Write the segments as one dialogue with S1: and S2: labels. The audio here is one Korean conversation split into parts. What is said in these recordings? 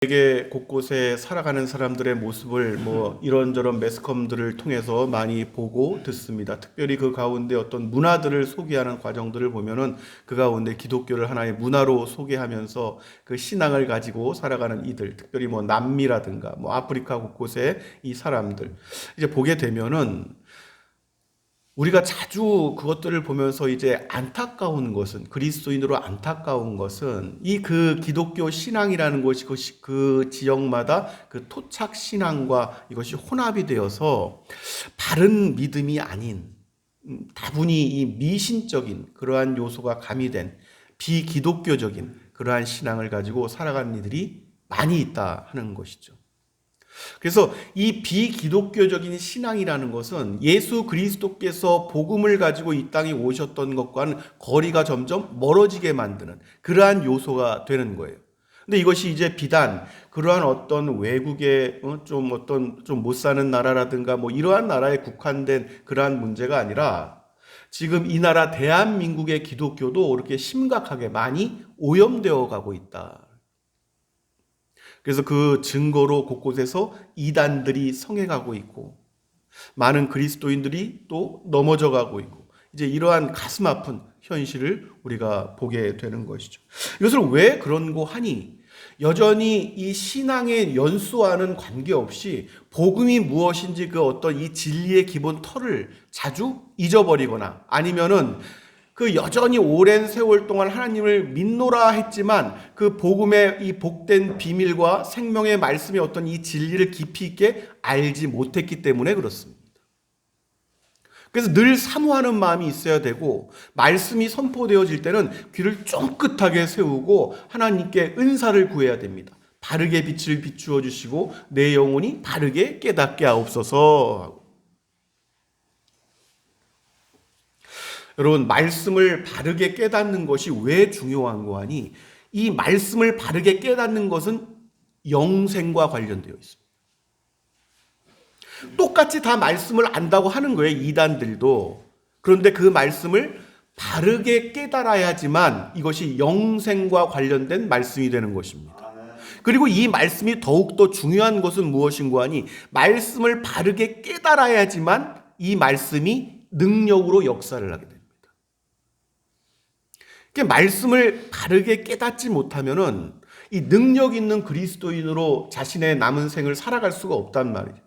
S1: 세계 곳곳에 살아가는 사람들의 모습을 이런저런 매스컴들을 통해서 많이 보고 듣습니다. 특별히 그 가운데 어떤 문화들을 소개하는 과정들을 보면은 그 가운데 기독교를 하나의 문화로 소개하면서 그 신앙을 가지고 살아가는 이들, 특별히 남미라든가 아프리카 곳곳에 이 사람들 이제 보게 되면은 우리가 자주 그것들을 보면서 이제 안타까운 것은, 그리스도인으로 안타까운 것은 이 그 기독교 신앙이라는 것이 그 지역마다 그 토착 신앙과 이것이 혼합이 되어서 바른 믿음이 아닌 다분히 이 미신적인 그러한 요소가 가미된 비기독교적인 그러한 신앙을 가지고 살아가는 이들이 많이 있다 하는 것이죠. 그래서 이 비기독교적인 신앙이라는 것은 예수 그리스도께서 복음을 가지고 이 땅에 오셨던 것과는 거리가 점점 멀어지게 만드는 그러한 요소가 되는 거예요. 근데 이것이 이제 비단 그러한 어떤 외국의 좀 못 사는 나라라든가 이러한 나라에 국한된 그러한 문제가 아니라 지금 이 나라 대한민국의 기독교도 이렇게 심각하게 많이 오염되어 가고 있다. 그래서 그 증거로 곳곳에서 이단들이 성행하고 있고 많은 그리스도인들이 또 넘어져 가고 있고 이제 이러한 가슴 아픈 현실을 우리가 보게 되는 것이죠. 이것을 왜 그런고 하니 여전히 이 신앙의 연수와는 관계없이 복음이 무엇인지 그 어떤 이 진리의 기본 틀을 자주 잊어버리거나 아니면은 그 여전히 오랜 세월 동안 하나님을 믿노라 했지만 그 복음의 이 복된 비밀과 생명의 말씀의 어떤 이 진리를 깊이 있게 알지 못했기 때문에 그렇습니다. 그래서 늘 사모하는 마음이 있어야 되고 말씀이 선포되어질 때는 귀를 쫑긋하게 세우고 하나님께 은사를 구해야 됩니다. 바르게 빛을 비추어 주시고 내 영혼이 바르게 깨닫게 하옵소서. 여러분, 말씀을 바르게 깨닫는 것이 왜 중요한 거 하니 이 말씀을 바르게 깨닫는 것은 영생과 관련되어 있습니다. 똑같이 다 말씀을 안다고 하는 거예요, 이단들도. 그런데 그 말씀을 바르게 깨달아야지만 이것이 영생과 관련된 말씀이 되는 것입니다. 그리고 이 말씀이 더욱더 중요한 것은 무엇인고 하니 말씀을 바르게 깨달아야지만 이 말씀이 능력으로 역사를 하게 됩니다. 말씀을 바르게 깨닫지 못하면은 이 능력 있는 그리스도인으로 자신의 남은 생을 살아갈 수가 없단 말이죠.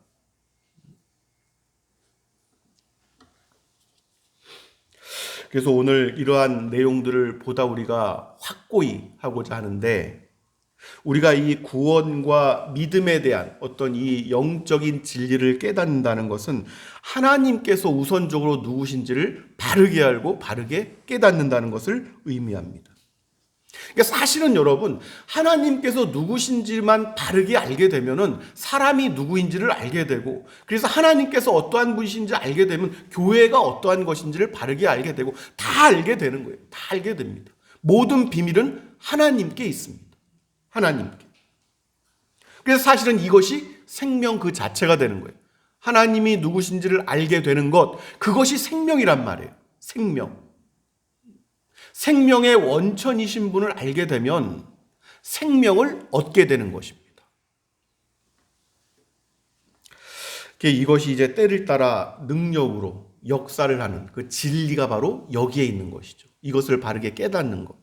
S1: 그래서 오늘 이러한 내용들을 보다 우리가 확고히 하고자 하는데 우리가 이 구원과 믿음에 대한 어떤 이 영적인 진리를 깨닫는다는 것은 하나님께서 우선적으로 누구신지를 바르게 알고 바르게 깨닫는다는 것을 의미합니다. 그러니까 사실은 여러분, 하나님께서 누구신지만 바르게 알게 되면은 사람이 누구인지를 알게 되고, 그래서 하나님께서 어떠한 분이신지 알게 되면 교회가 어떠한 것인지를 바르게 알게 되고, 다 알게 되는 거예요. 다 알게 됩니다. 모든 비밀은 하나님께 있습니다. 하나님께. 그래서 사실은 이것이 생명 그 자체가 되는 거예요. 하나님이 누구신지를 알게 되는 것, 그것이 생명이란 말이에요. 생명. 생명의 원천이신 분을 알게 되면 생명을 얻게 되는 것입니다. 이것이 이제 때를 따라 능력으로 역사를 하는 그 진리가 바로 여기에 있는 것이죠. 이것을 바르게 깨닫는 것.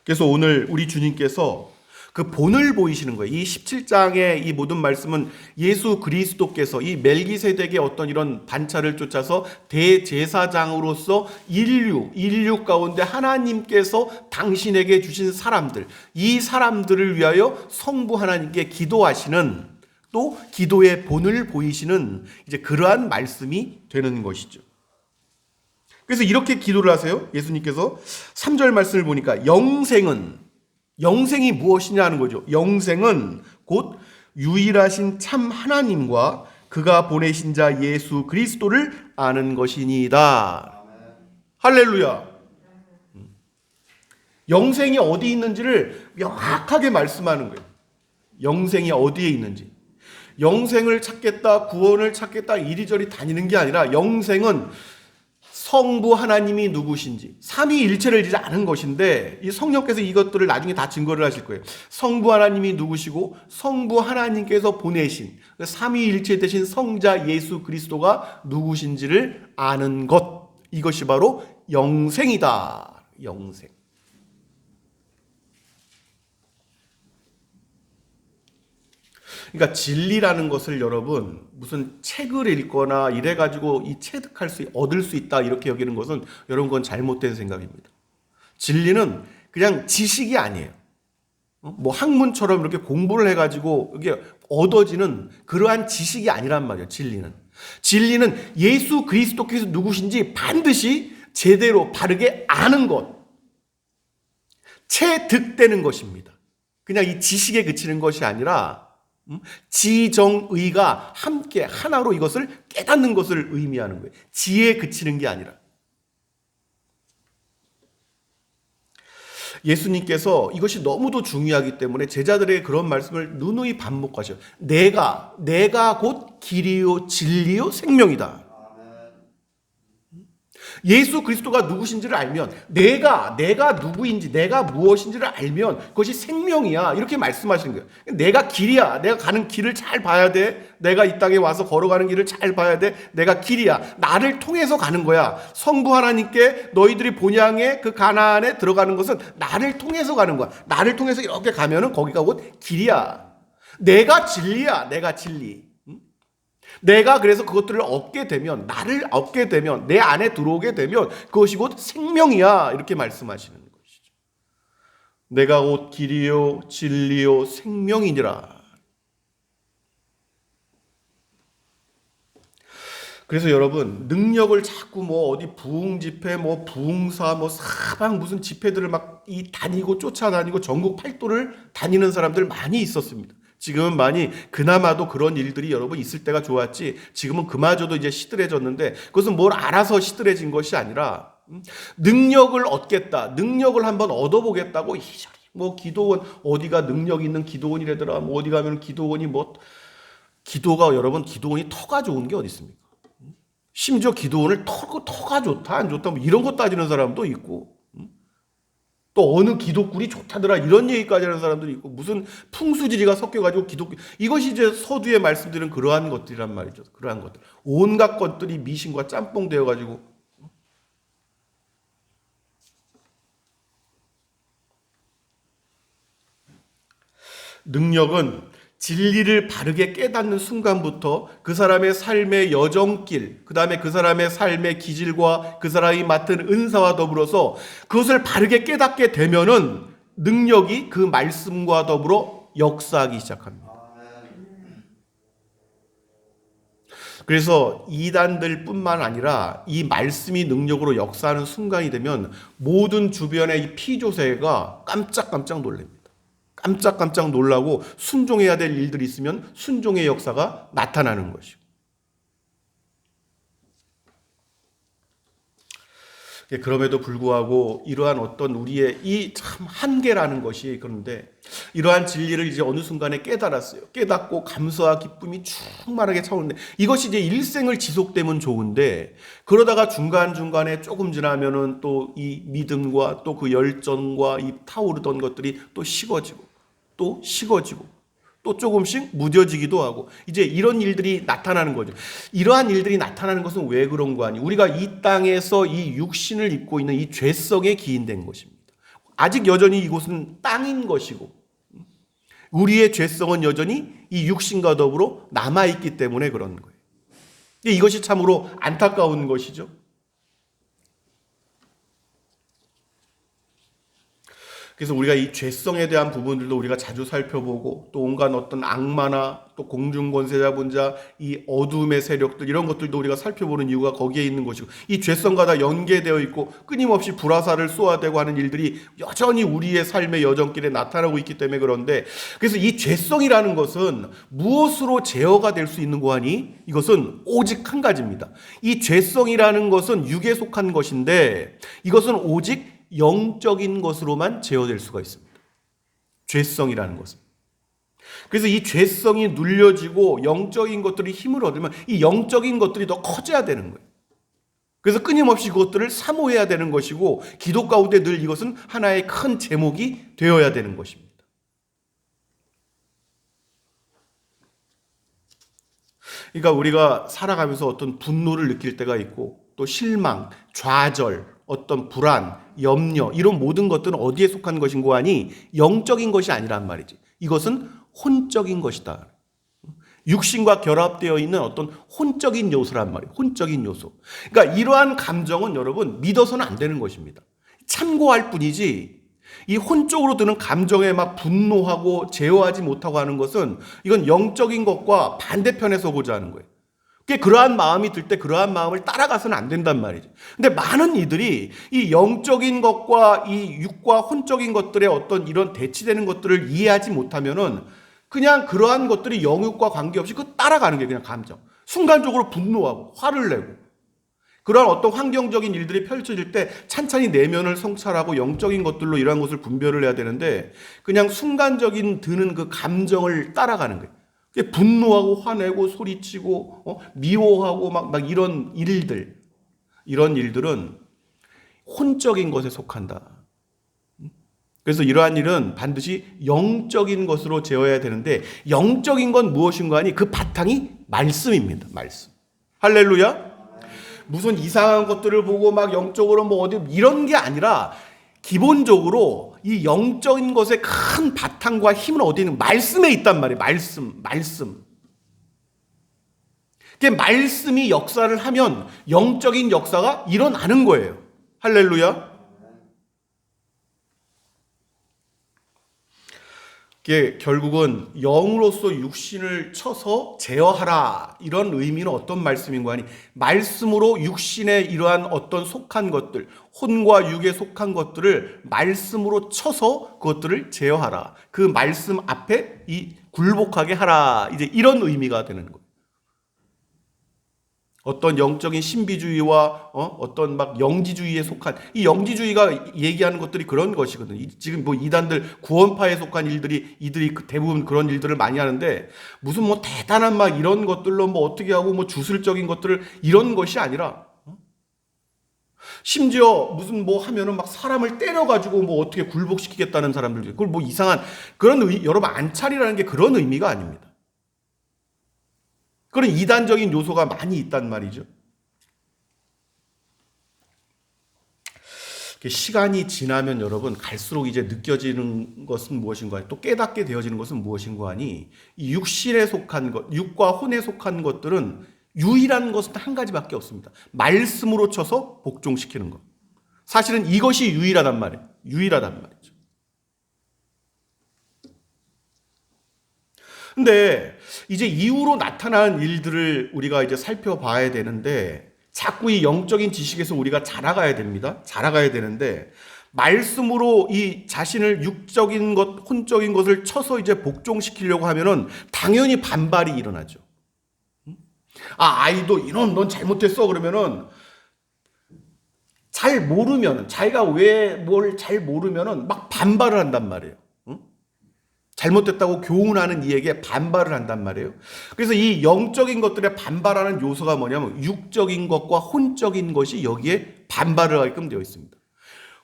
S1: 그래서 오늘 우리 주님께서 그 본을 보이시는 거예요. 이 17장의 이 모든 말씀은 예수 그리스도께서 이 멜기세덱의 어떤 이런 반차를 쫓아서 대제사장으로서 인류 가운데 하나님께서 당신에게 주신 사람들, 이 사람들을 위하여 성부 하나님께 기도하시는 또 기도의 본을 보이시는 이제 그러한 말씀이 되는 것이죠. 그래서 이렇게 기도를 하세요. 예수님께서 3절 말씀을 보니까 영생이 무엇이냐 하는 거죠. 영생은 곧 유일하신 참 하나님과 그가 보내신 자 예수 그리스도를 아는 것이니이다. 할렐루야. 영생이 어디 있는지를 명확하게 말씀하는 거예요. 영생이 어디에 있는지. 영생을 찾겠다, 구원을 찾겠다 이리저리 다니는 게 아니라 영생은 성부 하나님이 누구신지, 삼위일체를 이제 아는 것인데 이 성령께서 이것들을 나중에 다 증거를 하실 거예요. 성부 하나님이 누구시고 성부 하나님께서 보내신 삼위일체 되신 성자 예수 그리스도가 누구신지를 아는 것, 이것이 바로 영생이다. 영생. 그러니까 진리라는 것을 여러분 무슨 책을 읽거나 이래가지고 이 체득할 수, 얻을 수 있다 이렇게 여기는 것은 여러분 그건 잘못된 생각입니다. 진리는 그냥 지식이 아니에요. 뭐 학문처럼 이렇게 공부를 해가지고 이게 얻어지는 그러한 지식이 아니란 말이에요. 진리는 예수 그리스도께서 누구신지 반드시 제대로 바르게 아는 것, 체득되는 것입니다. 그냥 이 지식에 그치는 것이 아니라 지정의가 함께 하나로 이것을 깨닫는 것을 의미하는 거예요. 지에 그치는 게 아니라. 예수님께서 이것이 너무도 중요하기 때문에 제자들의 그런 말씀을 누누이 반복하셔요. 내가 곧 길이요 진리요 생명이다. 예수 그리스도가 누구신지를 알면, 내가 누구인지, 내가 무엇인지를 알면 그것이 생명이야. 이렇게 말씀하시는 거예요. 내가 길이야. 내가 가는 길을 잘 봐야 돼. 내가 이 땅에 와서 걸어가는 길을 잘 봐야 돼. 내가 길이야. 나를 통해서 가는 거야. 성부 하나님께 너희들이 본향의 그 가나안에 들어가는 것은 나를 통해서 가는 거야. 나를 통해서 이렇게 가면은 거기가 곧 길이야. 내가 진리야. 내가 진리. 내가 그래서 그것들을 얻게 되면, 나를 얻게 되면, 내 안에 들어오게 되면 그것이 곧 생명이야. 이렇게 말씀하시는 것이죠. 내가 곧 길이요 진리요 생명이니라. 그래서 여러분 능력을 자꾸 뭐 어디 부흥 집회, 뭐 부흥사, 뭐 사방 무슨 집회들을 막 다니고 쫓아다니고 전국 팔도를 다니는 사람들 많이 있었습니다. 지금은 많이 그나마도 그런 일들이 여러분 있을 때가 좋았지, 지금은 그마저도 이제 시들해졌는데, 그것은 뭘 알아서 시들해진 것이 아니라 능력을 얻겠다, 능력을 한번 얻어보겠다고 이리저리 뭐 기도원, 어디가 능력 있는 기도원이라더라, 뭐 어디 가면 기도원이 뭐, 기도가 여러분 기도원이 터가 좋은 게 어디 있습니까? 심지어 기도원을 터가 좋다 안 좋다 뭐 이런 거 따지는 사람도 있고, 또 어느 기독군이 좋다더라 이런 얘기까지 하는 사람들이 있고, 무슨 풍수지리가 섞여가지고 이것이 이제 서두에 말씀드린 그러한 것들이란 말이죠. 그러한 것들, 온갖 것들이 미신과 짬뽕 되어가지고. 능력은 진리를 바르게 깨닫는 순간부터 그 사람의 삶의 여정길, 그 다음에 그 사람의 삶의 기질과 그 사람이 맡은 은사와 더불어서 그것을 바르게 깨닫게 되면은 능력이 그 말씀과 더불어 역사하기 시작합니다. 그래서 이단들 뿐만 아니라 이 말씀이 능력으로 역사하는 순간이 되면 모든 주변의 이 피조세가 깜짝깜짝 놀랍니다. 깜짝깜짝 놀라고 순종해야 될 일들이 있으면 순종의 역사가 나타나는 것이고. 그럼에도 불구하고 이러한 어떤 우리의 이 참 한계라는 것이, 그런데 이러한 진리를 이제 어느 순간에 깨달았어요. 깨닫고 감사와 기쁨이 충만하게 차오르는데, 이것이 이제 일생을 지속되면 좋은데, 그러다가 중간중간에 조금 지나면은 또 이 믿음과 또 그 열정과 이 타오르던 것들이 또 식어지고 또 식어지고 또 조금씩 무뎌지기도 하고, 이제 이런 일들이 나타나는 거죠. 이러한 일들이 나타나는 것은 왜 그런 거 아니에요? 우리가 이 땅에서 이 육신을 입고 있는 이 죄성에 기인된 것입니다. 아직 여전히 이곳은 땅인 것이고, 우리의 죄성은 여전히 이 육신과 더불어 남아있기 때문에 그런 거예요. 이것이 참으로 안타까운 것이죠. 그래서 우리가 이 죄성에 대한 부분들도 우리가 자주 살펴보고, 또 온갖 어떤 악마나 또 공중권세자분자, 이 어둠의 세력들, 이런 것들도 우리가 살펴보는 이유가 거기에 있는 것이고, 이 죄성과 다 연계되어 있고 끊임없이 불화살을 쏘아대고 하는 일들이 여전히 우리의 삶의 여정길에 나타나고 있기 때문에 그런데, 그래서 이 죄성이라는 것은 무엇으로 제어가 될 수 있는 거 아니? 이것은 오직 한 가지입니다. 이 죄성이라는 것은 육에 속한 것인데, 이것은 오직 영적인 것으로만 제어될 수가 있습니다. 죄성이라는 것은. 그래서 이 죄성이 눌려지고 영적인 것들이 힘을 얻으면 이 영적인 것들이 더 커져야 되는 거예요. 그래서 끊임없이 그것들을 사모해야 되는 것이고 기도 가운데 늘 이것은 하나의 큰 제목이 되어야 되는 것입니다. 그러니까 우리가 살아가면서 어떤 분노를 느낄 때가 있고 또 실망, 좌절, 어떤 불안, 염려 이런 모든 것들은 어디에 속한 것인고 하니 영적인 것이 아니란 말이지. 이것은 혼적인 것이다. 육신과 결합되어 있는 어떤 혼적인 요소란 말이에요. 혼적인 요소. 그러니까 이러한 감정은 여러분 믿어서는 안 되는 것입니다. 참고할 뿐이지 이 혼적으로 드는 감정에 막 분노하고 제어하지 못하고 하는 것은 이건 영적인 것과 반대편에 서고자 하는 거예요. 그러한 마음이 들 때 그러한 마음을 따라가서는 안 된단 말이죠. 근데 많은 이들이 이 영적인 것과 이 육과 혼적인 것들의 어떤 이런 대치되는 것들을 이해하지 못하면은 그냥 그러한 것들이 영육과 관계없이 그 따라가는 게 그냥 감정. 순간적으로 분노하고 화를 내고 그러한 어떤 환경적인 일들이 펼쳐질 때 찬찬히 내면을 성찰하고 영적인 것들로 이러한 것을 분별을 해야 되는데 그냥 순간적인 드는 그 감정을 따라가는 거예요. 분노하고 화내고 소리치고 미워하고 막 이런 일들은 혼적인 것에 속한다. 그래서 이러한 일은 반드시 영적인 것으로 제어해야 되는데 영적인 건 무엇인가 하니 그 바탕이 말씀입니다. 말씀. 할렐루야. 무슨 이상한 것들을 보고 막 영적으로 뭐 어디 이런 게 아니라 기본적으로 이 영적인 것의 큰 바탕과 힘은 어디 있는 말씀에 있단 말이에요. 말씀. 그 말씀이 역사를 하면 영적인 역사가 일어나는 거예요. 할렐루야. 그게 결국은 영으로서 육신을 쳐서 제어하라 이런 의미는 어떤 말씀인가 하니 말씀으로 육신에 이러한 어떤 속한 것들 혼과 육에 속한 것들을 말씀으로 쳐서 그것들을 제어하라. 그 말씀 앞에 이 굴복하게 하라. 이제 이런 의미가 되는 거예요. 어떤 영적인 신비주의와 어떤 막 영지주의에 속한 이 영지주의가 얘기하는 것들이 그런 것이거든요. 지금 뭐 이단들 구원파에 속한 이들이 대부분 그런 일들을 많이 하는데 무슨 뭐 대단한 막 이런 것들로 뭐 어떻게 하고 뭐 주술적인 것들을 이런 것이 아니라 심지어 무슨 뭐 하면은 막 사람을 때려가지고 뭐 어떻게 굴복시키겠다는 사람들 그걸 뭐 이상한 그런 여러분 안찰이라는 게 그런 의미가 아닙니다. 그런 이단적인 요소가 많이 있단 말이죠. 시간이 지나면 여러분 갈수록 이제 느껴지는 것은 무엇인가 또 깨닫게 되어지는 것은 무엇인가 하니 이 육신에 속한 것, 육과 혼에 속한 것들은 유일한 것은 한 가지밖에 없습니다. 말씀으로 쳐서 복종시키는 것. 사실은 이것이 유일하단 말이에요. 유일하단 말이죠. 근데 이제 이후로 나타난 일들을 우리가 이제 살펴봐야 되는데 자꾸 이 영적인 지식에서 우리가 자라가야 됩니다. 자라가야 되는데 말씀으로 이 자신을 육적인 것, 혼적인 것을 쳐서 이제 복종시키려고 하면은 당연히 반발이 일어나죠. 아이도 넌 잘못했어 그러면은 잘 모르면은 자기가 왜 뭘 잘 모르면은 막 반발을 한단 말이에요. 잘못됐다고 교훈하는 이에게 반발을 한단 말이에요. 그래서 이 영적인 것들에 반발하는 요소가 뭐냐면 육적인 것과 혼적인 것이 여기에 반발을 하게끔 되어 있습니다.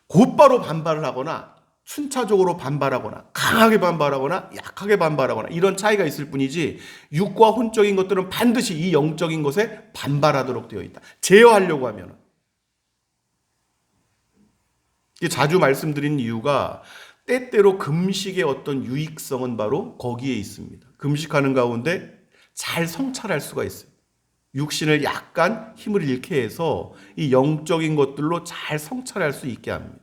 S1: 곧바로 반발을 하거나 순차적으로 반발하거나 강하게 반발하거나 약하게 반발하거나 이런 차이가 있을 뿐이지 육과 혼적인 것들은 반드시 이 영적인 것에 반발하도록 되어 있다. 제어하려고 하면. 자주 말씀드린 이유가 때때로 금식의 어떤 유익성은 바로 거기에 있습니다. 금식하는 가운데 잘 성찰할 수가 있어요. 육신을 약간 힘을 잃게 해서 이 영적인 것들로 잘 성찰할 수 있게 합니다.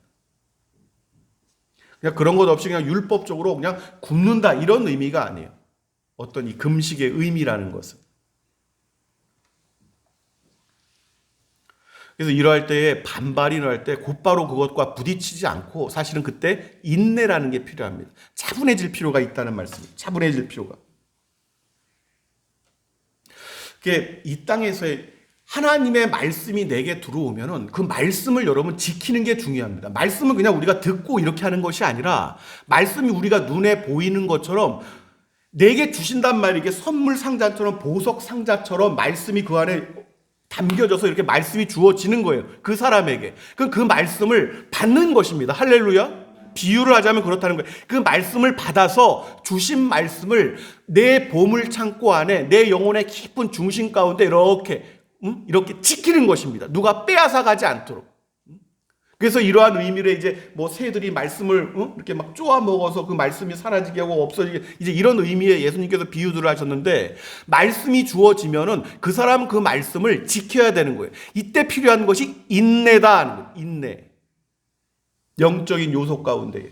S1: 그냥 그런 것 없이 그냥 율법적으로 그냥 굶는다 이런 의미가 아니에요. 어떤 이 금식의 의미라는 것은. 그래서 이러할 때에 반발이 일어날 때 곧바로 그것과 부딪히지 않고 사실은 그때 인내라는 게 필요합니다. 차분해질 필요가 있다는 말씀입니다. 차분해질 필요가. 그게 이 땅에서의 하나님의 말씀이 내게 들어오면은 그 말씀을 여러분 지키는 게 중요합니다. 말씀은 그냥 우리가 듣고 이렇게 하는 것이 아니라 말씀이 우리가 눈에 보이는 것처럼 내게 주신단 말이에요. 이게 선물 상자처럼 보석 상자처럼 말씀이 그 안에 담겨져서 이렇게 말씀이 주어지는 거예요. 그 사람에게. 그럼 그 말씀을 받는 것입니다. 할렐루야. 비유를 하자면 그렇다는 거예요. 그 말씀을 받아서 주신 말씀을 내 보물 창고 안에 내 영혼의 깊은 중심 가운데 이렇게 지키는 것입니다. 누가 빼앗아 가지 않도록. 그래서 이러한 의미로 이제 뭐 새들이 말씀을 이렇게 막 쪼아 먹어서 그 말씀이 사라지게 하고 없어지게, 이제 이런 의미의 예수님께서 비유들을 하셨는데, 말씀이 주어지면은 그 사람은 그 말씀을 지켜야 되는 거예요. 이때 필요한 것이 인내다 하는 거예요. 인내. 영적인 요소 가운데.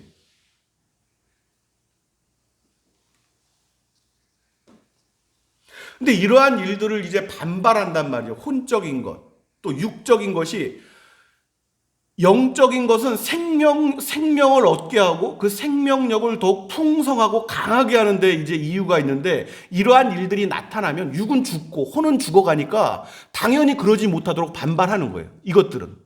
S1: 근데 이러한 일들을 이제 반발한단 말이에요. 혼적인 것, 또 육적인 것이. 영적인 것은 생명을 얻게 하고 그 생명력을 더욱 풍성하고 강하게 하는데 이제 이유가 있는데, 이러한 일들이 나타나면 육은 죽고 혼은 죽어가니까 당연히 그러지 못하도록 반발하는 거예요. 이것들은.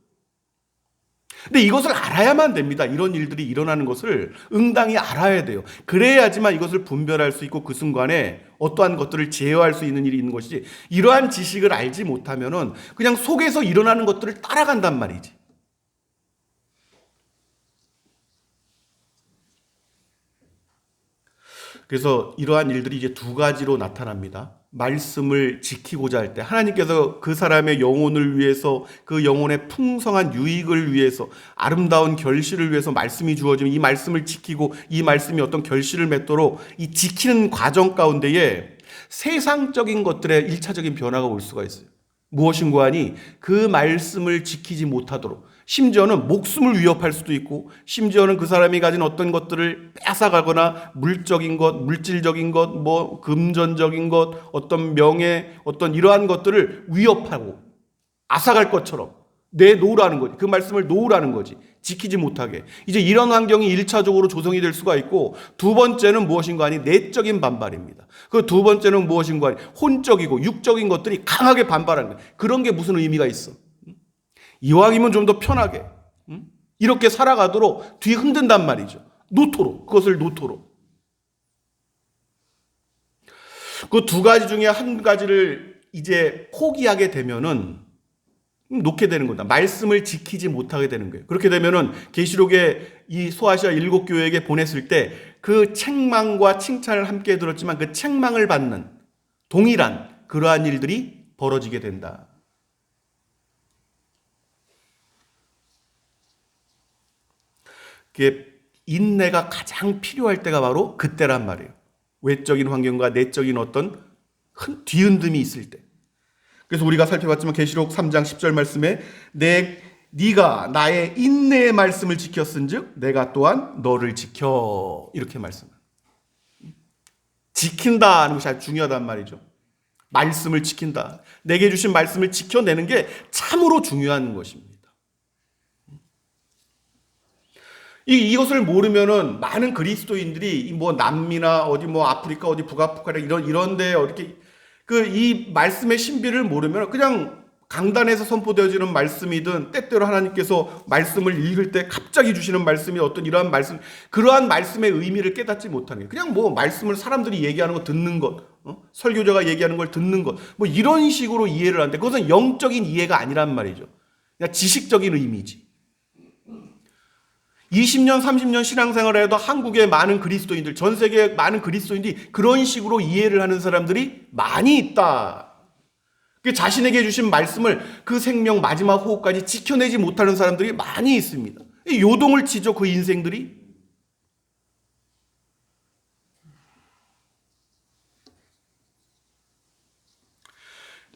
S1: 근데 이것을 알아야만 됩니다. 이런 일들이 일어나는 것을 응당히 알아야 돼요. 그래야지만 이것을 분별할 수 있고 그 순간에 어떠한 것들을 제어할 수 있는 일이 있는 것이지, 이러한 지식을 알지 못하면은 그냥 속에서 일어나는 것들을 따라간단 말이지. 그래서 이러한 일들이 이제 두 가지로 나타납니다. 말씀을 지키고자 할 때 하나님께서 그 사람의 영혼을 위해서, 그 영혼의 풍성한 유익을 위해서, 아름다운 결실을 위해서 말씀이 주어지면 이 말씀을 지키고 이 말씀이 어떤 결실을 맺도록 이 지키는 과정 가운데에 세상적인 것들의 일차적인 변화가 올 수가 있어요. 무엇인고 하니 그 말씀을 지키지 못하도록, 심지어는 목숨을 위협할 수도 있고, 심지어는 그 사람이 가진 어떤 것들을 뺏어가거나 물적인 것, 물질적인 것, 뭐 금전적인 것, 어떤 명예, 어떤 이러한 것들을 위협하고 앗아갈 것처럼 내놓으라는 거지. 그 말씀을 놓으라는 거지. 지키지 못하게. 이제 이런 환경이 1차적으로 조성이 될 수가 있고, 두 번째는 무엇인가 하니 내적인 반발입니다. 그 두 번째는 무엇인가 하니 혼적이고 육적인 것들이 강하게 반발하는 거예요. 그런 게 무슨 의미가 있어? 이왕이면 좀 더 편하게 이렇게 살아가도록 뒤 흔든단 말이죠. 놓도록, 그것을 놓도록. 그 두 가지 중에 한 가지를 이제 포기하게 되면은 놓게 되는 거다. 말씀을 지키지 못하게 되는 거예요. 그렇게 되면은 계시록에 이 소아시아 7교회에게 보냈을 때 그 책망과 칭찬을 함께 들었지만 그 책망을 받는 동일한 그러한 일들이 벌어지게 된다. 그게 인내가 가장 필요할 때가 바로 그때란 말이에요. 외적인 환경과 내적인 어떤 뒤흔듦이 있을 때. 그래서 우리가 살펴봤지만 계시록 3장 10절 말씀에 네가 나의 인내의 말씀을 지켰은즉 내가 또한 너를 지켜, 이렇게 말씀합니다. 지킨다는 것이 아주 중요하단 말이죠. 말씀을 지킨다. 내게 주신 말씀을 지켜내는 게 참으로 중요한 것입니다. 이것을 모르면은 많은 그리스도인들이 뭐 남미나 어디 뭐 아프리카 어디 북아프리카 이런데 이렇게 이 말씀의 신비를 모르면 그냥 강단에서 선포되어지는 말씀이든 때때로 하나님께서 말씀을 읽을 때 갑자기 주시는 말씀이 어떤 이러한 말씀, 그러한 말씀의 의미를 깨닫지 못하는 게, 그냥 뭐 말씀을 사람들이 얘기하는 거 듣는 것, 설교자가 얘기하는 걸 듣는 것, 뭐 이런 식으로 이해를 하는데 그것은 영적인 이해가 아니란 말이죠. 그냥 지식적인 의미지. 20년, 30년 신앙생활을 해도 한국의 많은 그리스도인들, 전 세계의 많은 그리스도인들이 그런 식으로 이해를 하는 사람들이 많이 있다. 자신에게 주신 말씀을 그 생명 마지막 호흡까지 지켜내지 못하는 사람들이 많이 있습니다. 요동을 치죠, 그 인생들이.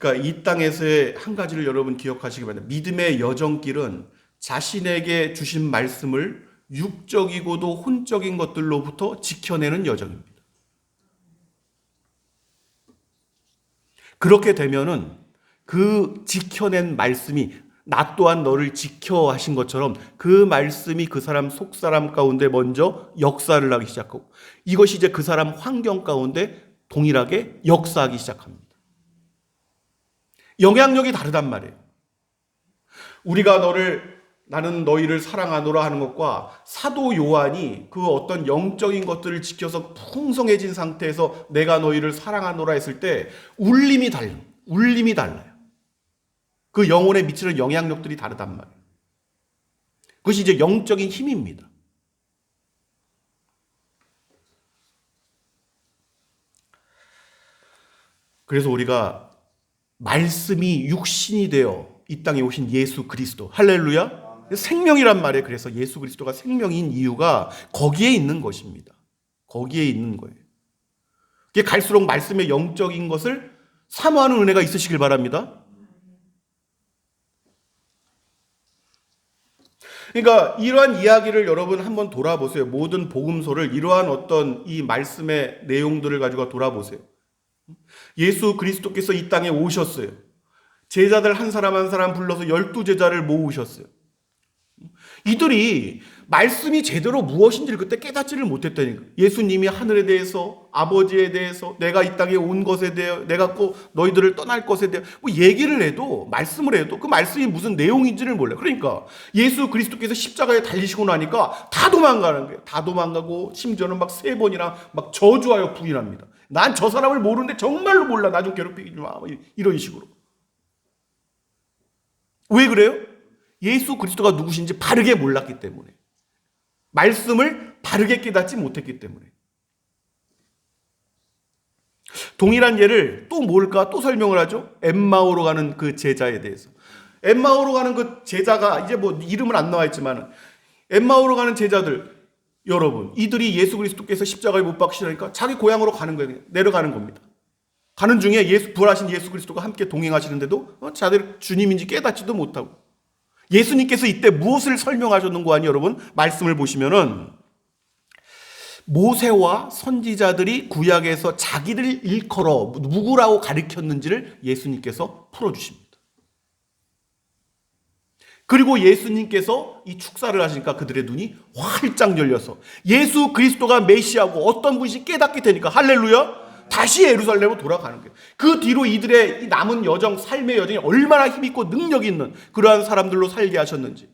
S1: 그러니까 이 땅에서의 한 가지를 여러분 기억하시기 바랍니다. 믿음의 여정길은 자신에게 주신 말씀을 육적이고도 혼적인 것들로부터 지켜내는 여정입니다. 그렇게 되면은 그 지켜낸 말씀이 나 또한 너를 지켜 하신 것처럼 그 말씀이 그 사람 속사람 가운데 먼저 역사를 하기 시작하고, 이것이 이제 그 사람 환경 가운데 동일하게 역사하기 시작합니다. 영향력이 다르단 말이에요. 우리가 나는 너희를 사랑하노라 하는 것과 사도 요한이 그 어떤 영적인 것들을 지켜서 풍성해진 상태에서 내가 너희를 사랑하노라 했을 때 울림이 달라요. 그 영혼에 미치는 영향력들이 다르단 말이에요. 그것이 이제 영적인 힘입니다. 그래서 우리가 말씀이 육신이 되어 이 땅에 오신 예수 그리스도, 할렐루야, 생명이란 말이에요. 그래서 예수 그리스도가 생명인 이유가 거기에 있는 것입니다. 거기에 있는 거예요. 그게 갈수록 말씀의 영적인 것을 사모하는 은혜가 있으시길 바랍니다. 그러니까 이러한 이야기를 여러분 한번 돌아보세요. 모든 복음서를 이러한 어떤 이 말씀의 내용들을 가지고 돌아보세요. 예수 그리스도께서 이 땅에 오셨어요. 제자들 한 사람 한 사람 불러서 12제자를 모으셨어요. 이들이 말씀이 제대로 무엇인지를 그때 깨닫지를 못했다니까. 예수님이 하늘에 대해서, 아버지에 대해서, 내가 이 땅에 온 것에 대해, 내가 꼭 너희들을 떠날 것에 대해 뭐 얘기를 해도, 말씀을 해도 그 말씀이 무슨 내용인지를 몰라요. 그러니까 예수 그리스도께서 십자가에 달리시고 나니까 다 도망가는 거예요. 다 도망가고 심지어는 막 3번이나 막 저주하여 부인합니다. 난 저 사람을 모르는데 정말로 몰라. 나 좀 괴롭히지 마. 이런 식으로. 왜 그래요? 예수 그리스도가 누구신지 바르게 몰랐기 때문에. 말씀을 바르게 깨닫지 못했기 때문에. 동일한 예를 또 뭘까? 또 설명을 하죠. 엠마오로 가는 그 제자에 대해서. 엠마오로 가는 그 제자가 이제 뭐 이름은 안 나와 있지만 엠마오로 가는 제자들, 여러분, 이들이 예수 그리스도께서 십자가에 못 박히시니까 자기 고향으로 가는 거예요. 내려가는 겁니다. 가는 중에 부활하신 예수 그리스도가 함께 동행하시는데도 자들 주님인지 깨닫지도 못하고. 예수님께서 이때 무엇을 설명하셨는고 하니 여러분, 말씀을 보시면은 모세와 선지자들이 구약에서 자기를 일컬어 누구라고 가리켰는지를 예수님께서 풀어주십니다. 그리고 예수님께서 이 축사를 하시니까 그들의 눈이 활짝 열려서 예수 그리스도가 메시아고 어떤 분이 깨닫게 되니까, 할렐루야, 다시 예루살렘으로 돌아가는 거예요. 그 뒤로 이들의 남은 여정, 삶의 여정이 얼마나 힘있고 능력이 있는 그러한 사람들로 살게 하셨는지.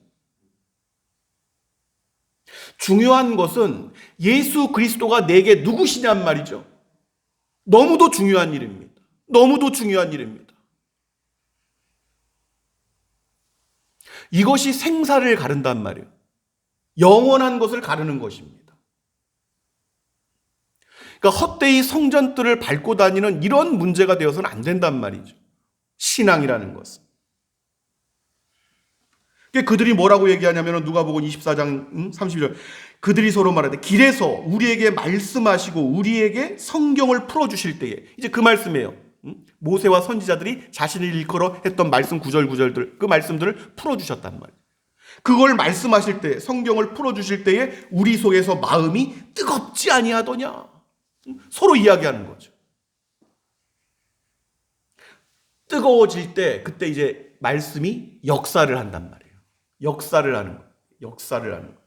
S1: 중요한 것은 예수 그리스도가 내게 누구시냔 말이죠. 너무도 중요한 일입니다. 너무도 중요한 일입니다. 이것이 생사를 가른단 말이에요. 영원한 것을 가르는 것입니다. 그러니까 헛되이 성전들을 밟고 다니는 이런 문제가 되어서는 안 된단 말이죠. 신앙이라는 것은. 그들이 뭐라고 얘기하냐면 누가복음 24장 32절, 그들이 서로 말하되 길에서 우리에게 말씀하시고 우리에게 성경을 풀어주실 때에, 이제 그 말씀이에요. 모세와 선지자들이 자신을 일컬어 했던 말씀 구절들, 그 말씀들을 풀어주셨단 말이에요. 그걸 말씀하실 때, 성경을 풀어주실 때에 우리 속에서 마음이 뜨겁지 아니하더냐. 서로 이야기하는 거죠. 뜨거워질 때 그때 이제 말씀이 역사를 한단 말이에요. 역사를 하는 거예요. 역사를 하는 거예요.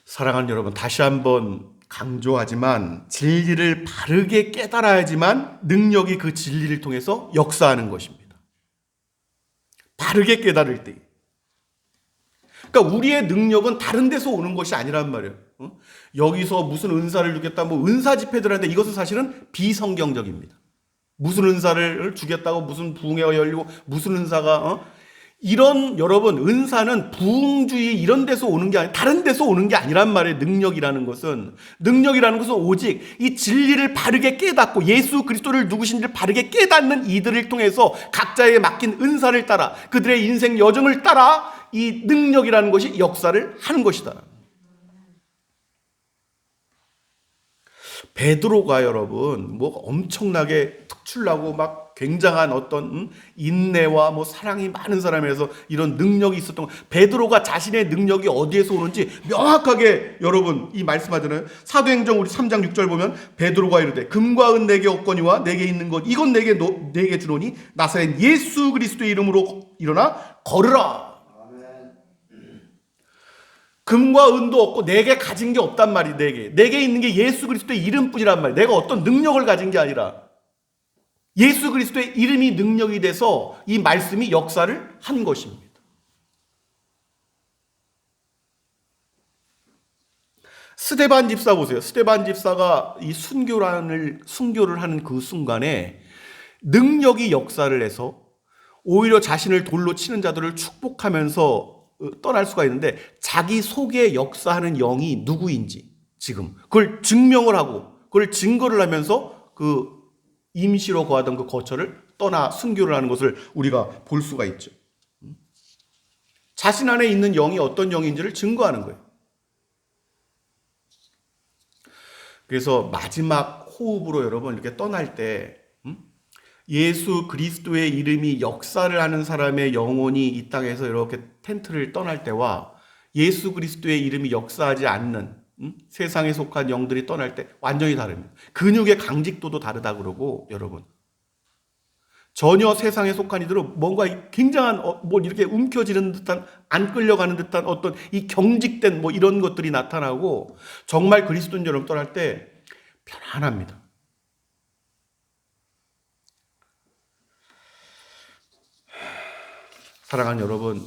S1: 사랑하는 여러분, 다시 한번 강조하지만 진리를 바르게 깨달아야지만 능력이 그 진리를 통해서 역사하는 것입니다. 바르게 깨달을 때. 그러니까 우리의 능력은 다른 데서 오는 것이 아니란 말이에요. 여기서 무슨 은사를 주겠다, 뭐 은사 집회들 하는데 이것은 사실은 비성경적입니다. 무슨 은사를 주겠다고 무슨 부흥회가 열리고 무슨 은사가 이런, 여러분, 은사는 부흥주의 이런 데서 오는 게 아니라 다른 데서 오는 게 아니란 말이에요. 능력이라는 것은 오직 이 진리를 바르게 깨닫고 예수 그리스도를 누구신지를 바르게 깨닫는 이들을 통해서 각자에게 맡긴 은사를 따라 그들의 인생 여정을 따라 이 능력이라는 것이 역사를 하는 것이다. 베드로가 여러분 뭐 엄청나게 특출나고 막 굉장한 어떤 인내와 뭐 사랑이 많은 사람에서 이런 능력이 있었던 거. 베드로가 자신의 능력이 어디에서 오는지 명확하게 여러분 이 말씀하잖아요. 사도행전 우리 3장 6절 보면 베드로가 이르되 금과 은 내게 없거니와 내게 있는 것 이건 내게 주노니 나사렛 예수 그리스도의 이름으로 일어나 걸으라. 금과 은도 없고 내게 가진 게 없단 말이. 내게 있는 게 예수 그리스도의 이름뿐이란 말이야. 내가 어떤 능력을 가진 게 아니라 예수 그리스도의 이름이 능력이 돼서 이 말씀이 역사를 한 것입니다. 스데반 집사 보세요. 스데반 집사가 이 순교를 하는 그 순간에 능력이 역사를 해서 오히려 자신을 돌로 치는 자들을 축복하면서 떠날 수가 있는데, 자기 속에 역사하는 영이 누구인지 지금 그걸 증명을 하고 그걸 증거를 하면서 그 임시로 거하던 그 거처를 떠나 순교를 하는 것을 우리가 볼 수가 있죠. 자신 안에 있는 영이 어떤 영인지를 증거하는 거예요. 그래서 마지막 호흡으로 여러분 이렇게 떠날 때 예수 그리스도의 이름이 역사를 하는 사람의 영혼이 이 땅에서 이렇게 텐트를 떠날 때와 예수 그리스도의 이름이 역사하지 않는 세상에 속한 영들이 떠날 때 완전히 다릅니다. 근육의 강직도도 다르다 그러고, 여러분 전혀 세상에 속한 이들은 뭔가 굉장한 뭐 이렇게 움켜쥐는 듯한, 안 끌려가는 듯한 어떤 이 경직된 뭐 이런 것들이 나타나고, 정말 그리스도인처럼 떠날 때 편안합니다. 사랑하는 여러분,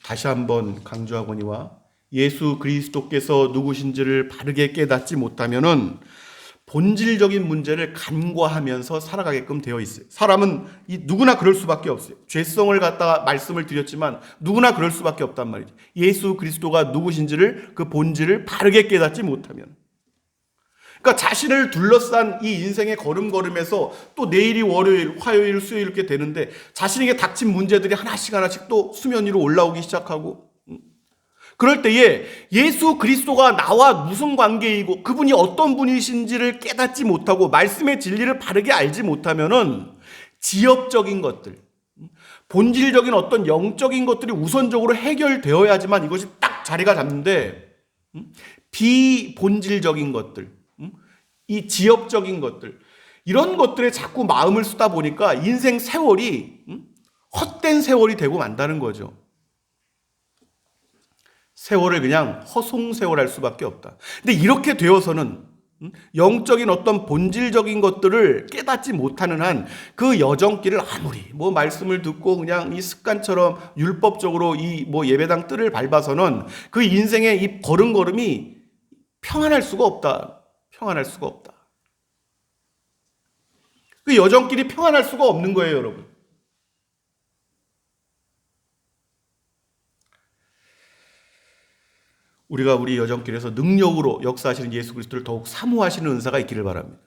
S1: 다시 한번 강조하거니와 예수 그리스도께서 누구신지를 바르게 깨닫지 못하면은 본질적인 문제를 간과하면서 살아가게끔 되어 있어요. 사람은 누구나 그럴 수밖에 없어요. 죄성을 갖다가 말씀을 드렸지만 누구나 그럴 수밖에 없단 말이죠. 예수 그리스도가 누구신지를, 그 본질을 바르게 깨닫지 못하면. 그러니까 자신을 둘러싼 이 인생의 걸음걸음에서 또 내일이 월요일, 화요일, 수요일 이렇게 되는데 자신에게 닥친 문제들이 하나씩 또 수면 위로 올라오기 시작하고, 그럴 때에 예수 그리스도가 나와 무슨 관계이고 그분이 어떤 분이신지를 깨닫지 못하고 말씀의 진리를 바르게 알지 못하면은 지엽적인 것들, 본질적인 어떤 영적인 것들이 우선적으로 해결되어야지만 이것이 딱 자리가 잡는데, 비본질적인 것들, 이 지엽적인 것들, 이런 것들에 자꾸 마음을 쓰다 보니까 인생 세월이 헛된 세월이 되고 만다는 거죠. 세월을 그냥 허송세월할 수밖에 없다. 근데 이렇게 되어서는 영적인 어떤 본질적인 것들을 깨닫지 못하는 한 그 여정길을 아무리 뭐 말씀을 듣고 그냥 이 습관처럼 율법적으로 이 뭐 예배당 뜰을 밟아서는 그 인생의 이 걸음걸음이 평안할 수가 없다. 평안할 수가 없다. 그 여정길이 평안할 수가 없는 거예요, 여러분. 우리가 우리 여정길에서 능력으로 역사하시는 예수 그리스도를 더욱 사모하시는 은사가 있기를 바랍니다.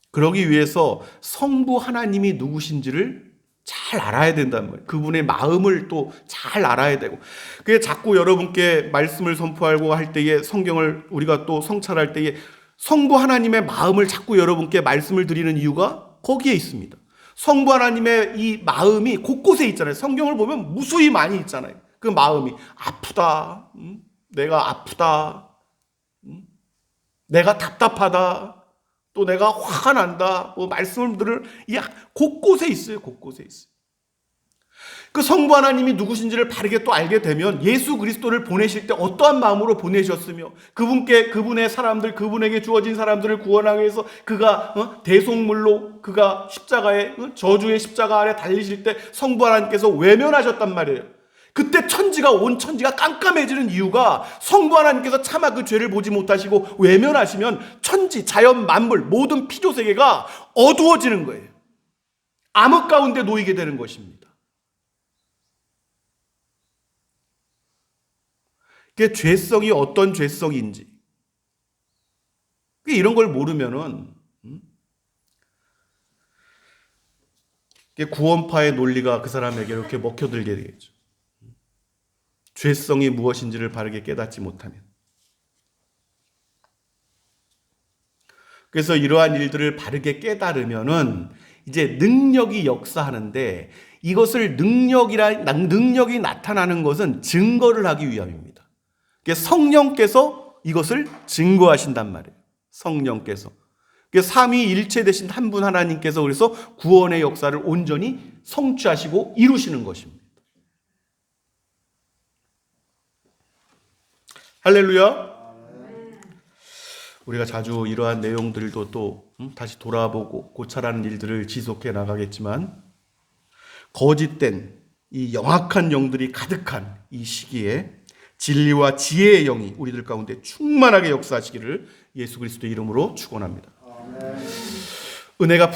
S1: 그러기 위해서 성부 하나님이 누구신지를 잘 알아야 된다는 거예요. 그분의 마음을 또 잘 알아야 되고, 그게 자꾸 여러분께 말씀을 선포하고 할 때에, 성경을 우리가 또 성찰할 때에 성부 하나님의 마음을 자꾸 여러분께 말씀을 드리는 이유가 거기에 있습니다. 성부 하나님의 이 마음이 곳곳에 있잖아요. 성경을 보면 무수히 많이 있잖아요. 그 마음이 아프다, 내가 아프다, 내가 답답하다, 또 내가 화가 난다, 뭐 말씀을 들을 곳곳에 있어요. 곳곳에 있어요. 그 성부 하나님이 누구신지를 바르게 또 알게 되면 예수 그리스도를 보내실 때 어떠한 마음으로 보내셨으며 그분의 사람들, 그분에게 주어진 사람들을 구원하기 위해서 그가 대속물로 그가 십자가에, 저주의 십자가 아래 달리실 때 성부 하나님께서 외면하셨단 말이에요. 그때 온 천지가 깜깜해지는 이유가 성부 하나님께서 차마 그 죄를 보지 못하시고 외면하시면 천지, 자연, 만물, 모든 피조 세계가 어두워지는 거예요. 암흑 가운데 놓이게 되는 것입니다. 그게 죄성이 어떤 죄성인지, 이런 걸 모르면은 구원파의 논리가 그 사람에게 이렇게 먹혀들게 되겠죠. 죄성이 무엇인지를 바르게 깨닫지 못하면. 그래서 이러한 일들을 바르게 깨달으면은 이제 능력이 역사하는데, 이것을 능력이 나타나는 것은 증거를 하기 위함입니다. 성령께서 이것을 증거하신단 말이에요. 성령께서. 삼위일체 되신 한 분 하나님께서 그래서 구원의 역사를 온전히 성취하시고 이루시는 것입니다. 할렐루야. 우리가 자주 이러한 내용들도 또 다시 돌아보고 고찰하는 일들을 지속해 나가겠지만, 거짓된 이 영악한 영들이 가득한 이 시기에 진리와 지혜의 영이 우리들 가운데 충만하게 역사하시기를 예수 그리스도의 이름으로 축원합니다. 은혜가